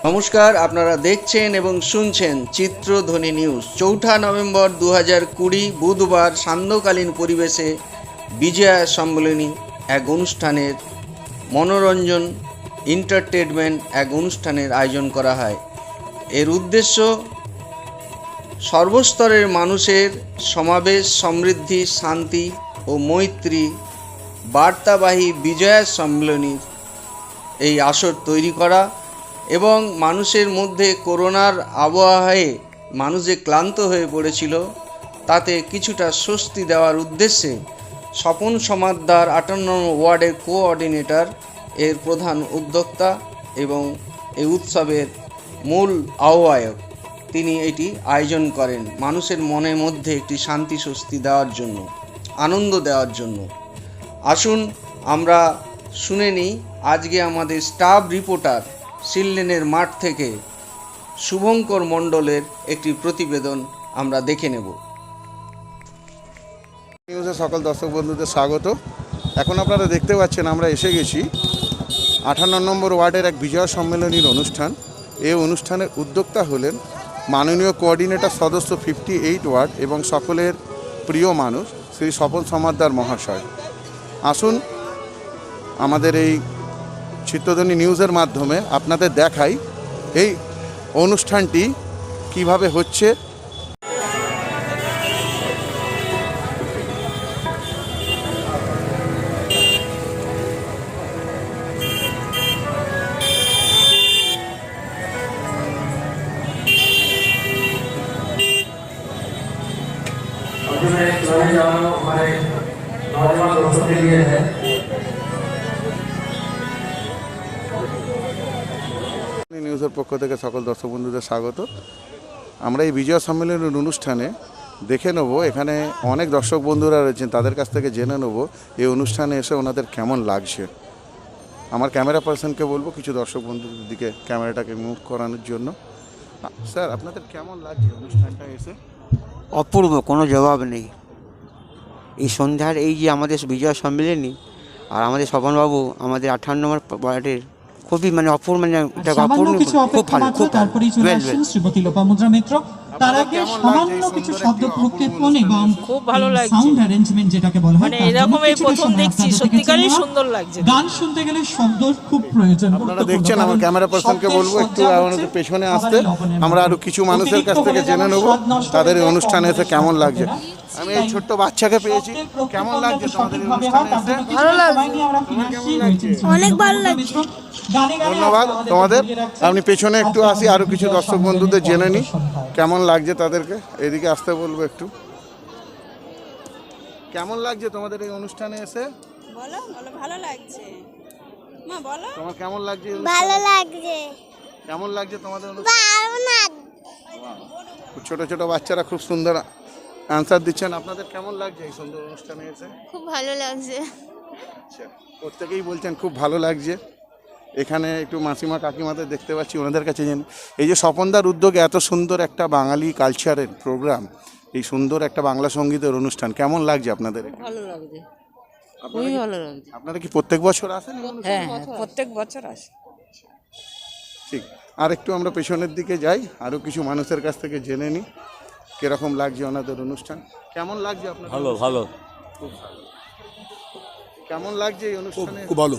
নমস্কার, আপনারা দেখছেন এবং শুনছেন চিত্রধ্বনি নিউজ। 4 নভেম্বর 2020 বুধবার সান্ধ্যকালীন পরিবেশে বিজয়া সম্মেলনী এক অনুষ্ঠানের মনোরঞ্জন এন্টারটেনমেন্ট এক অনুষ্ঠানের আয়োজন করা হয়। এর উদ্দেশ্য সর্বস্তরের মানুষের সমাবেশ, সমৃদ্ধি, শান্তি ও মৈত্রী বার্তাবাহী বিজয়া সম্মেলনীর এই আসর তৈরি করা এবং মানুষের মধ্যে করোনার আবহাওয়ায় মানুষ যে ক্লান্ত হয়ে পড়েছিল তাতে কিছুটা স্বস্তি দেওয়ার উদ্দেশ্যে স্বপন সমাদ্দার 58 নম্বর ওয়ার্ডের কোঅর্ডিনেটর এর প্রধান উদ্যোক্তা এবং এই উৎসবের মূল আহ্বায়ক তিনি এটি আয়োজন করেন মানুষের মনের মধ্যে একটি শান্তি স্বস্তি দেওয়ার জন্য, আনন্দ দেওয়ার জন্য। আসুন আমরা শুনে নিই আজকে আমাদের স্টাফ রিপোর্টার শিললেনের মাঠ থেকে শুভঙ্কর মণ্ডলের একটি প্রতিবেদন আমরা দেখে নেব। নিউজে সকল দর্শক বন্ধুদের স্বাগত। এখন আপনারা দেখতে পাচ্ছেন আমরা এসে গেছি 58 নম্বর ওয়ার্ডের এক বিজয়া সম্মেলনীর অনুষ্ঠান। এই অনুষ্ঠানের উদ্যোক্তা হলেন মাননীয় কোঅর্ডিনেটর সদস্য 58 ওয়ার্ড এবং সকলের প্রিয় মানুষ শ্রী স্বপন সমাদ্দার মহাশয়। আসুন আমাদের এই চিত্রধ্বনি নিউজের মাধ্যমে আপনাদের দেখাই এই অনুষ্ঠানটি কিভাবে হচ্ছে। নিউজের পক্ষ থেকে সকল দর্শক বন্ধুদের স্বাগত। আমরা এই বিজয়া সম্মেলনের অনুষ্ঠানে দেখে নেব, এখানে অনেক দর্শক বন্ধুরা রয়েছেন, তাদের কাছ থেকে জেনে নেব এই অনুষ্ঠানে এসে ওনাদের কেমন লাগছে। আমার ক্যামেরা পার্সনকে বলবো কিছু দর্শক বন্ধুদের দিকে ক্যামেরাটাকে মুভ করানোর জন্য। স্যার, আপনাদের কেমন লাগছে অনুষ্ঠানটা এসে? অপূর্ব, কোনো জবাব নেই। এই সন্ধ্যার এই যে আমাদের বিজয়া সম্মেলনী আর আমাদের স্বপনবাবু আমাদের 58 নম্বর ওয়ার্ডের খুবই অপূর্ব, খুব ভালো, খুব তারপরেই চলে আসছেন শ্রীমতী লোপামুদ্রা মিত্র। তার আগে সামান্য কিছু শব্দ প্রক্ষেপণ এবং খুব ভালো লাগছে সাউন্ড অ্যারেঞ্জমেন্ট যেটাকে বলা হয়, এরকম এই প্রথম দেখছি, সত্যিকারই সুন্দর লাগছে। গান শুনতে গেলে শব্দ খুব প্রয়োজন। আপনারা দেখছেন, আমার ক্যামেরা পার্সনকে বলবো একটু আমাদের পেছনে আসতে, আমরা আরো কিছু মানুষের কাছ থেকে জেনে নেব তাদের এই অনুষ্ঠানে এসে কেমন লাগছে। আমি এই ছোট্ট বাচ্চাকে পেয়েছি, কেমন লাগছে তোমাদের এই অনুষ্ঠানে এসে? ভালো লাগছে, অনেক ভালো লাগছে। ধন্যবাদ তোমাদের। আপনি পেছনে একটু আসি, আরো কিছু দর্শক বন্ধুদের জেনে নিই কেমন লাগছে তাদেরকে। এদিকে আসতে বলবো একটু। কেমন লাগছে তোমাদের এই অনুষ্ঠানে এসে? বলো বলো, ভালো লাগছে মা, বলো তোমার কেমন লাগছে? ভালো লাগছে। কেমন লাগছে তোমাদের অনুষ্ঠান? ছোট ছোট বাচ্চারা খুব সুন্দর আনসার দিচ্ছেন। আপনাদের কেমন লাগছে এই সুন্দর অনুষ্ঠানে এসে? খুব ভালো লাগছে। আচ্ছা, প্রত্যেকেই বলছেন খুব ভালো লাগছে। এখানে একটু মাসিমা কাকিমাদের দেখতে পাচ্ছি, ওনাদের কাছে জেনে এই যে স্বপনদার উদ্যোগে এত সুন্দর একটা বাঙালি কালচারের প্রোগ্রাম, এই সুন্দর একটা বাংলা সঙ্গীতের অনুষ্ঠান কেমন লাগছে আপনাদের? ভালো লাগছে, খুবই ভালো লাগছে। আপনারা কি প্রত্যেক বছর আসেন? হ্যাঁ, প্রত্যেক বছর আসে। ঠিক। আর একটু আমরা পেছনের দিকে যাই, আরও কিছু মানুষের কাছ থেকে জেনে নিই কিরকম লাগছে ওনাদের অনুষ্ঠান। কেমন লাগছে আপনার? ভালো ভালো, খুব ভালো। কেমন লাগছে এই অনুষ্ঠানে? খুব ভালো,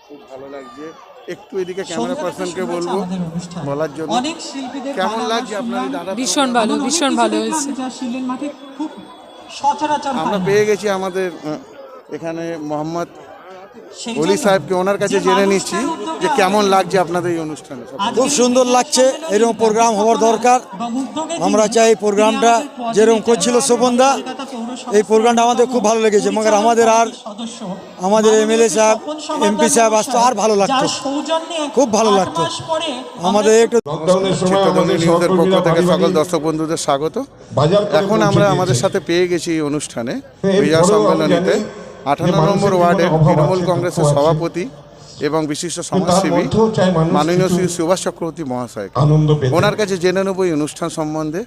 খুব ভালো লাগছে। একটু এদিকে ক্যামেরা পার্সনকে বলবো বলার জন্য কেমন লাগছে আপনার? দাদা ভীষণ ভালো, ভীষণ ভালো হয়েছে। আমরা পেয়ে গেছি আমাদের এখানে মোহাম্মদ অলি সাহেবকে, ওনার কাছে জেনে নিচ্ছি যে কেমন লাগছে আপনাদের এই অনুষ্ঠানে। খুব সুন্দর লাগছে, এরকম প্রোগ্রাম হওয়ার দরকার। আমরা চাই এই প্রোগ্রামটা যেরকম করছিল শোভনদা, এই প্রোগ্রামটা আমাদের খুব ভালো লেগেছে। মগর আমাদের এমএলএ সাহেব, এমপি সাহেব আসতো আর ভালো লাগতো, খুব ভালো লাগতো আমাদের। একটু নিউজের পক্ষ থেকে সকল দর্শক বন্ধুদের স্বাগত। এখন আমরা আমাদের সাথে পেয়ে গেছি এই অনুষ্ঠানে বিজয়া সম্মেলনীতে 58 নম্বর ওয়ার্ডের তৃণমূল কংগ্রেসের সভাপতি এবং বিশিষ্ট সমাজসেবী মাননীয় শ্রী সুভাষ চক্রবর্তী মহাশয়। ওনার কাছে জেনে নেব এই অনুষ্ঠান সম্বন্ধে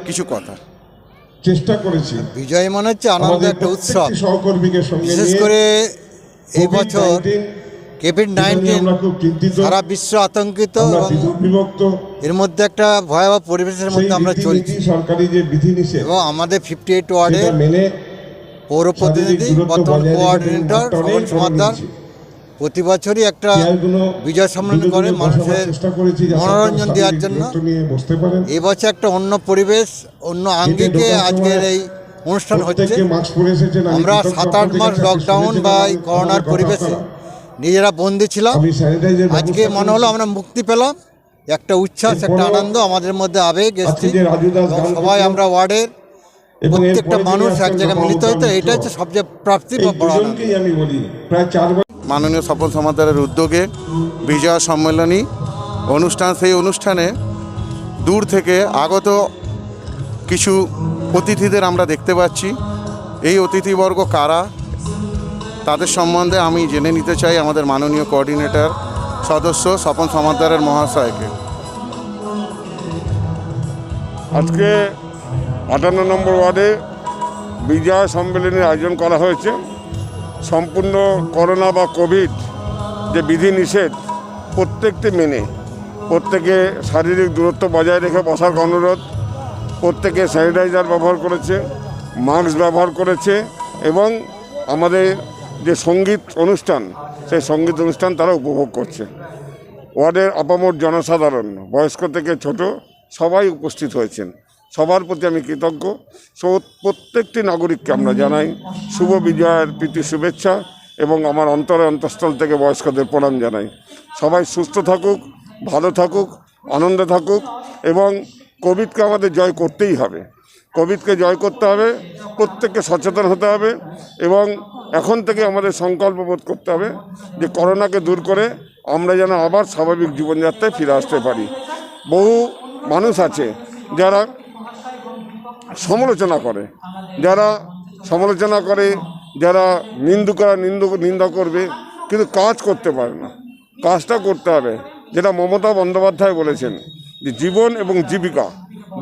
কিছু কথা। চেষ্টা করেছি। বিজয় মনে হচ্ছে আনন্দ, একটা উৎসব। বিশেষ করে এই বছর কোভিড-19 আমরা খুব চিন্তিত, সারা বিশ্ব আতঙ্কিত আমরা এবং বিভক্ত। এর মধ্যে একটা ভয়াবহ পরিবেশের মধ্যে আমরা সেই চলছি রীতিনীতি, সরকারি যে বিধিনিষেধ এবং আমাদের 58 ওয়ার্ডে সেটা মেনে পৌর প্রতিনিধি শারীরিক দূরত্ব বর্তমান বজায় রেখে কোঅর্ডিনেটর একটা অনেক স্বপন বড় সমাদ্দার নিয়েছে। প্রতি বছরই একটা চেয়ারগুলো বিজয় সম্মেলন দুটো করে দিনে মানুষের বসাবার চেষ্টা করেছি যাতে মনোরঞ্জন আপনারা দেওয়ার শারীরিক জন্য। দূরত্ব নিয়ে বসতে পারেন। এবছর একটা অন্য পরিবেশ, অন্য আঙ্গিকে ঢোকার আজকের সময় এই অনুষ্ঠান হচ্ছে। প্রত্যেককে মাস্ক পরে এসেছেন। আমি আমরা কৃতজ্ঞ 7-8 আপনাদের মাস কাছে। আপনি লকডাউন শুনেছেন বা আমার এই করোনার কথা পরিবেশে আপনারা। নিজেরা বন্দি ছিলাম। আমি স্যানিটাইজার আজকে মনে হলো আমরা মুক্তি পেলাম, একটা উচ্ছ্বাস, একটা এরপরও আনন্দ, আমাদের মধ্যে আবেগ আজকে এসছে যে রাজু দাস এবং গান সবাই করলো আমরা ওয়ার্ডের এবং এর প্রত্যেকটা পরে মানুষ যিনি এক আসছেন জায়গায় মিলিত বাবা হইতো, মিত্র। এটা হচ্ছে সবচেয়ে প্রাপ্তি এই বা বড় আনন্দ। দুজনকেই আমি বলি প্রায় 4 বার মাননীয় স্বপন সমাদ্দারের উদ্যোগে বিজয়া সম্মেলনী অনুষ্ঠান। সেই অনুষ্ঠানে দূর থেকে আগত কিছু অতিথিদের আমরা দেখতে পাচ্ছি। এই অতিথিবর্গ কারা, তাদের সম্বন্ধে আমি জেনে নিতে চাই আমাদের মাননীয় কোঅর্ডিনেটর সদস্য স্বপন সমাদ্দারের মহাশয়কে। আজকে 58 নম্বর ওয়ার্ডে বিজয় সম্মেলনের আয়োজন করা হয়েছে। সম্পূর্ণ করোনা বা কোভিড যে বিধিনিষেধ প্রত্যেকটি মেনে, প্রত্যেকে শারীরিক দূরত্ব বজায় রেখে বসার অনুরোধ, প্রত্যেকে স্যানিটাইজার ব্যবহার করেছে, মাস্ক ব্যবহার করেছে এবং আমাদের যে সঙ্গীত অনুষ্ঠান, সেই সঙ্গীত অনুষ্ঠান তারা উপভোগ করছে। ওয়ার্ডের আপামর জনসাধারণ, বয়স্ক থেকে ছোট, সবাই উপস্থিত হয়েছেন। সবার প্রতি আমি কৃতজ্ঞ। প্রত্যেকটি নাগরিককে আমরা জানাই শুভ বিজয়ের প্রীতি শুভেচ্ছা এবং আমার অন্তঃস্থল থেকে বয়স্কদের প্রণাম জানাই। সবাই সুস্থ থাকুক, ভালো থাকুক, আনন্দে থাকুক এবং কোভিডকে আমাদের জয় করতেই হবে। কোভিডকে জয় করতে হবে, প্রত্যেককে সচেতন হতে হবে এবং এখন থেকে আমাদের সংকল্পবোধ করতে হবে যে করোনাকে দূর করে আমরা যেন আবার স্বাভাবিক জীবনযাত্রায় ফিরে আসতে পারি। বহু মানুষ আছে যারা সমালোচনা করে, যারা নিন্দা করবে, কিন্তু কাজ করতে পারে না। কাজটা করতে হবে, যেটা মমতা বন্দ্যোপাধ্যায় বলেছেন যে জীবন এবং জীবিকা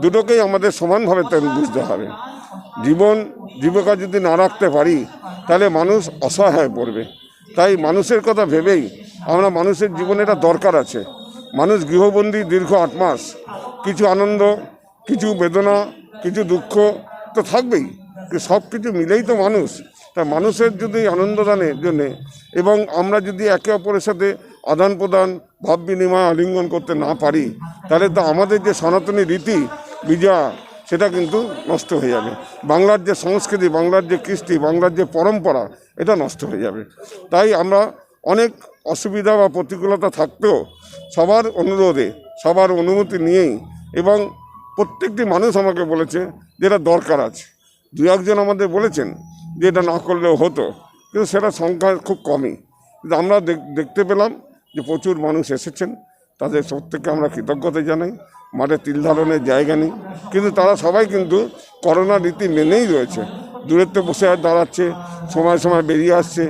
দুটোকেই আমাদের সমানভাবে বুঝতে হবে। জীবিকা যদি না রাখতে পারি তাহলে মানুষ অসহায় হয়ে পড়বে। তাই মানুষের কথা ভেবেই আমরা মানুষের জীবনে এটা দরকার আছে। মানুষ গৃহবন্দী দীর্ঘ 8 মাস, কিছু আনন্দ, কিছু বেদনা, কিছু দুঃখ তো থাকবেই, সব কিছু মিলেই তো মানুষ। তাই মানুষের যদি আনন্দদানের জন্যে এবং আমরা যদি একে অপরের সাথে আদান প্রদান, ভাব বিনিময়, আলিঙ্গন করতে না পারি, তাহলে তো আমাদের যে সনাতনী রীতি বিজয়া সেটা কিন্তু নষ্ট হয়ে যাবে। বাংলার যে সংস্কৃতি, বাংলার যে কৃষ্টি, বাংলার যে পরম্পরা, এটা নষ্ট হয়ে যাবে। তাই আমরা অনেক অসুবিধা বা প্রতিকূলতা থাকতেও সবার অনুরোধে, সবার অনুমতি নিয়েই এবং প্রত্যেকটি মানুষ আমাকে বলেছে যে এটা দরকার আছে। 2-1 আমাদের বলেছেন যে এটা না করলেও হতো, কিন্তু সেটা সংখ্যা খুব কমই। কিন্তু আমরা দেখতে পেলাম যে প্রচুর মানুষ এসেছেন, তাদের প্রত্যেককে আমরা কৃতজ্ঞতা জানাই। মাঠে তিল ধারণের জায়গা নেই, কিন্তু তারা সবাই কিন্তু করোনা রীতি মেনেই রয়েছে। দূরত্বে বসে দাঁড়াচ্ছে, সময় সময় বেরিয়ে আসছে,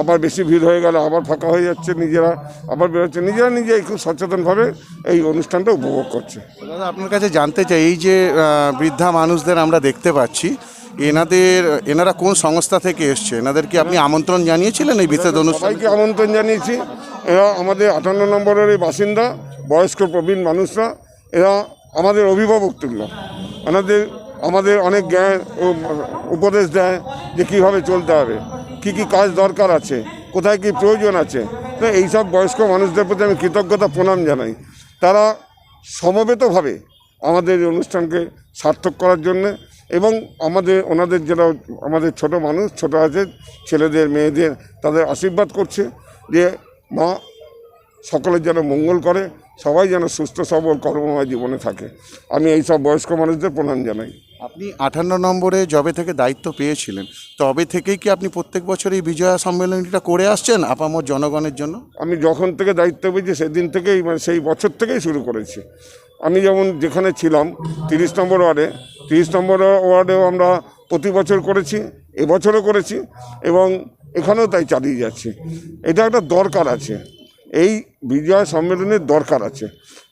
আবার বেশি ভিড় হয়ে গেলে আবার ফাঁকা হয়ে যাচ্ছে, নিজেরা আবার বেরোচ্ছে, নিজেই খুব সচেতনভাবে এই অনুষ্ঠানটা উপভোগ করছে। দাদা, আপনার কাছে জানতে চাই, এই যে বৃদ্ধা মানুষদের আমরা দেখতে পাচ্ছি, এনারা কোন সংস্থা থেকে এসছে? এনাদের কি আপনি আমন্ত্রণ জানিয়েছিলেন এই বিশেষ অনুষ্ঠানে? সবাইকে আমন্ত্রণ জানিয়েছি। এরা আমাদের 58 নম্বরের বাসিন্দা, বয়স্ক প্রবীণ মানুষরা। এরা আমাদের অভিভাবক তুল্য। আমাদের অনেক জ্ঞান ও উপদেশ দেয় যে কীভাবে চলতে হবে, কী কী কাজ দরকার আছে, কোথায় কী প্রয়োজন আছে। তো এইসব বয়স্ক মানুষদের প্রতি আমি কৃতজ্ঞতা প্রণাম জানাই। তারা সমবেতভাবে আমাদের অনুষ্ঠানকে সার্থক করার জন্যে এবং ওনাদের যারা আমাদের ছোট মানুষ, ছোট আছে, ছেলেদের মেয়েদের, তাদের আশীর্বাদ করছে যে মা সকলের যেন মঙ্গল করে, সবাই যেন সুস্থ সবল কর্মময় জীবনে থাকে। আমি এই সব বয়স্ক মানুষদের প্রণাম জানাই। আপনি 58 নম্বরে যবে থেকে দায়িত্ব পেয়েছিলেন, তবে থেকেই কি আপনি প্রত্যেক বছর এই বিজয়া সম্মেলনীটা করে আসছেন আপামর জনগণের জন্য? আমি যখন থেকে দায়িত্ব পেয়েছি সেদিন থেকেই, মানে সেই বছর থেকেই শুরু করেছি। আমি যেমন যেখানে ছিলাম 30 নম্বর ওয়ার্ডেও আমরা প্রতি বছর করেছি, এবছরও করেছি এবং এখানেও তাই চালিয়ে যাচ্ছি। এটা একটা দরকার আছে। এই বিজয় সম্মেলনের দরকার আছে।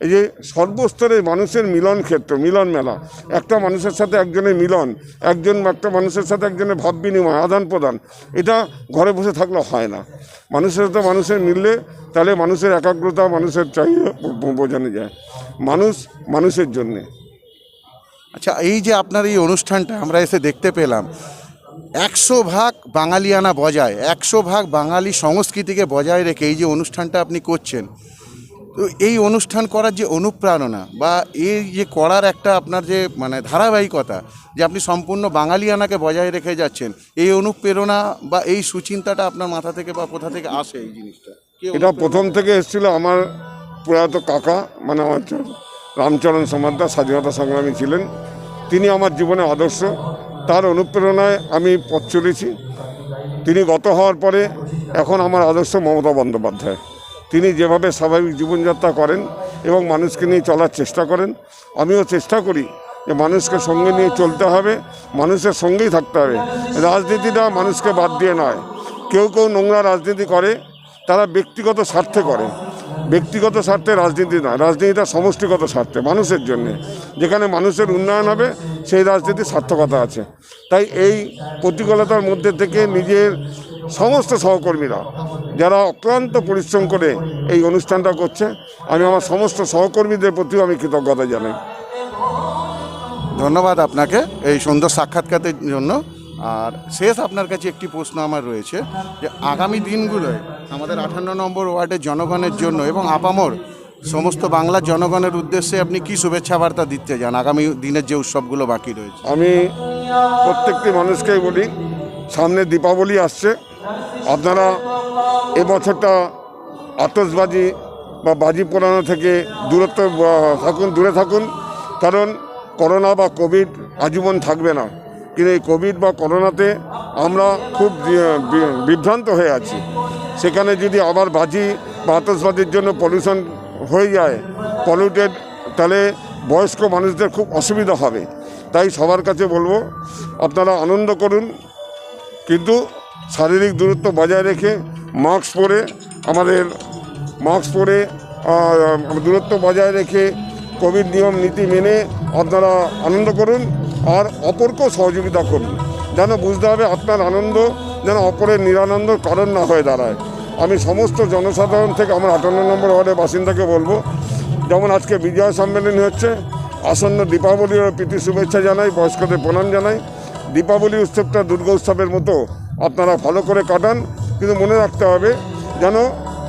এই যে সর্বস্তরের মানুষের মিলন ক্ষেত্র, মিলন মেলা, একটা মানুষের সাথে একজনের মিলন, একটা মানুষের সাথে একজনের ভাব বিনিময়, আদান প্রদান, এটা ঘরে বসে থাকলে হয় না। মানুষের সাথে মানুষের মিললে তাহলে মানুষের একাগ্রতা, মানুষের চাহিদা বোঝানো যায়। মানুষ মানুষের জন্যে। আচ্ছা, এই যে আপনার এই অনুষ্ঠানটা আমরা এসে দেখতে পেলাম, 100% বাঙালিয়ানা বজায়, 100% বাঙালি সংস্কৃতিকে বজায় রেখে এই যে অনুষ্ঠানটা আপনি করছেন, তো এই অনুষ্ঠান করার যে অনুপ্রেরণা বা এই যে করার একটা আপনার যে মানে ধারাবাহিকতা, যে আপনি সম্পূর্ণ বাঙালিয়ানাকে বজায় রেখে যাচ্ছেন, এই অনুপ্রেরণা বা এই সুচিন্তাটা আপনার মাথা থেকে বা কোথা থেকে আসে এই জিনিসটা? এটা প্রথম থেকে এসেছিল আমার প্রয়াত কাকা, মানে আমার রামচরণ সমাদ্দার, স্বাধীনতা সংগ্রামী ছিলেন। তিনি আমার জীবনে আদর্শ, তার অনুপ্রেরণায় আমি পথ চলেছি। তিনি গত হওয়ার পরে এখন আমার আদর্শ মমতা বন্দ্যোপাধ্যায়। তিনি যেভাবে স্বাভাবিক জীবনযাত্রা করেন এবং মানুষকে নিয়ে চলার চেষ্টা করেন, আমিও চেষ্টা করি যে মানুষকে সঙ্গে নিয়ে চলতে হবে, মানুষের সঙ্গেই থাকতে হবে। রাজনীতিটা মানুষকে বাদ দিয়ে নয়। কেউ কেউ নোংরা রাজনীতি করে, তারা ব্যক্তিগত স্বার্থে করে। ব্যক্তিগত স্বার্থে রাজনীতি নয়, রাজনীতিটা সমষ্টিগত স্বার্থে, মানুষের জন্যে। যেখানে মানুষের উন্নয়ন হবে সেই রাজনীতির সার্থকতা আছে। তাই এই প্রতিকূলতার মধ্যে থেকে নিজের সমস্ত সহকর্মীরা যারা অক্লান্ত পরিশ্রম করে এই অনুষ্ঠানটা করছে, আমি আমার সমস্ত সহকর্মীদের প্রতিও আমি কৃতজ্ঞতা জানাই। ধন্যবাদ আপনাকে এই সুন্দর সাক্ষাৎকারের জন্য। আর শেষ আপনার কাছে একটি প্রশ্ন আমার রয়েছে, যে আগামী দিনগুলোয় আমাদের 58 নম্বর ওয়ার্ডের জনগণের জন্য এবং আপামর সমস্ত বাংলার জনগণের উদ্দেশ্যে আপনি কি শুভেচ্ছা বার্তা দিতে চান আগামী দিনের যে উৎসবগুলো বাকি রয়েছে? আমি প্রত্যেকটি মানুষকেই বলি, সামনে দীপাবলি আসছে, আপনারা এবছরটা আতশবাজি বা বাজি পোড়ানো থেকে দূরে থাকুন। কারণ করোনা বা কোভিড আজীবন থাকবে না, কিন্তু এই কোভিড বা করোনাতে আমরা খুব বিভ্রান্ত হয়ে আছি। সেখানে যদি আবার বাজি বা আতশবাজির জন্য পলিউশন হয়ে যায়, পলিউটেড, তাহলে বয়স্ক মানুষদের খুব অসুবিধা হবে। তাই সবার কাছে বলবো, আপনারা আনন্দ করুন, কিন্তু শারীরিক দূরত্ব বজায় রেখে মাস্ক পরে দূরত্ব বজায় রেখে কোভিড নিয়ম নীতি মেনে আপনারা আনন্দ করুন, আর অপরকেও সহযোগিতা করুন। যেন বুঝতে হবে আপনার আনন্দ যেন অপরের নিরানন্দ কারণ না হয়ে দাঁড়ায়। আমি সমস্ত জনসাধারণ থেকে আমার 58 নম্বর ওয়ার্ডের বাসিন্দাকে বলবো, যেমন আজকে বিজয় সম্মেলনী হচ্ছে, আসন্ন দীপাবলির প্রীতি শুভেচ্ছা জানাই, বয়স্কদের প্রণাম জানাই। দীপাবলি উৎসবটা দুর্গা উৎসবের মতো আপনারা ভালো করে কাটান, কিন্তু মনে রাখতে হবে যেন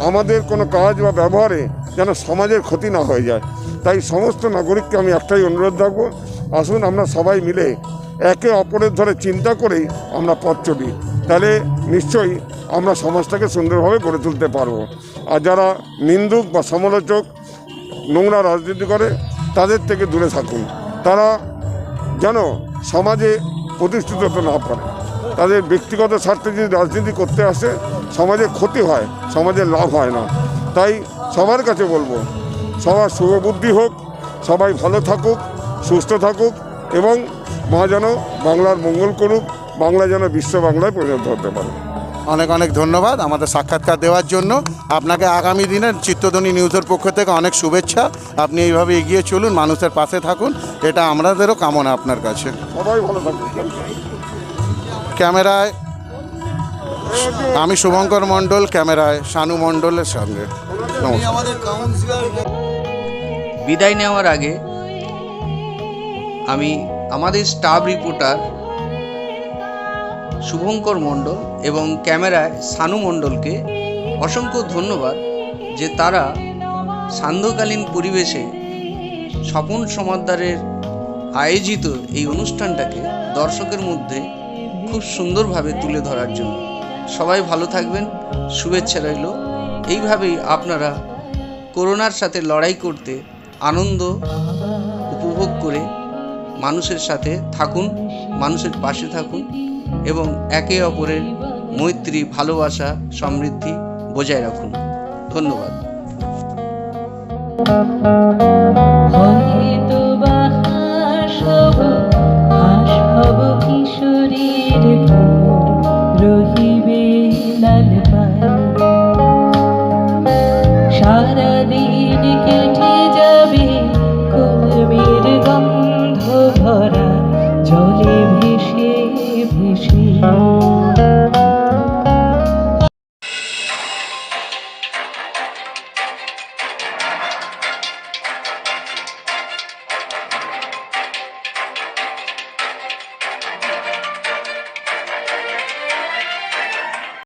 আমাদের কোনো কাজ বা ব্যবহারে যেন সমাজের ক্ষতি না হয়ে যায়। তাই সমস্ত নাগরিককে আমি একটাই অনুরোধ রাখবো, আসুন আমরা সবাই মিলে একে অপরের ধরে চিন্তা করেই আমরা পথ চলি, তাহলে নিশ্চয়ই আমরা সমাজটাকে সুন্দরভাবে গড়ে তুলতে পারবো। আর যারা নিন্দুক বা সমালোচক নোংরা রাজনীতি করে, তাদের থেকে দূরে থাকুন। তারা যেন সমাজে প্রতিষ্ঠিত না পারে। তাদের ব্যক্তিগত স্বার্থে যদি রাজনীতি করতে আসে, সমাজে ক্ষতি হয়, সমাজের লাভ হয় না। তাই সবার কাছে বলবো, সবার শুভবুদ্ধি হোক, সবাই ভালো থাকুক, সুস্থ থাকুক, এবং মা যেন বাংলার মঙ্গল করুক, বাংলা যেন বিশ্ব বাংলায় পরিণত হতে পারে। অনেক অনেক ধন্যবাদ আমাদের সাক্ষাৎকার দেওয়ার জন্য। আপনাকে আগামী দিনের চিত্তধ্বনি নিউজের পক্ষ থেকে অনেক শুভেচ্ছা। আপনি এইভাবে এগিয়ে চলুন, মানুষের পাশে থাকুন, এটা আমাদেরও কামনা আপনার কাছে। সবাই ভালো থাকুন। ক্যামেরায় আমি শুভঙ্কর মণ্ডল, ক্যামেরায় শানু মণ্ডলের সঙ্গে। নমস্কার। বিদায় নেওয়ার আগে আমি আমাদের স্টাফ রিপোর্টার শুভঙ্কর মণ্ডল এবং ক্যামেরায় শানু মণ্ডলকে অসংখ্য ধন্যবাদ, যে তারা সান্ধ্যকালীন পরিবেশে স্বপন সমাদ্দারের আয়োজিত এই অনুষ্ঠানটাকে দর্শকের মধ্যে খুব সুন্দরভাবে তুলে ধরার জন্য। সবাই ভালো থাকবেন, শুভেচ্ছা রইল। এইভাবেই আপনারা করোনার সাথে লড়াই করতে আনন্দ উপভোগ করে মানুষের সাথে থাকুন, মানুষের পাশে থাকুন, এবং একে অপরের মৈত্রী, ভালোবাসা, সমৃদ্ধি বজায় রাখুন। ধন্যবাদ।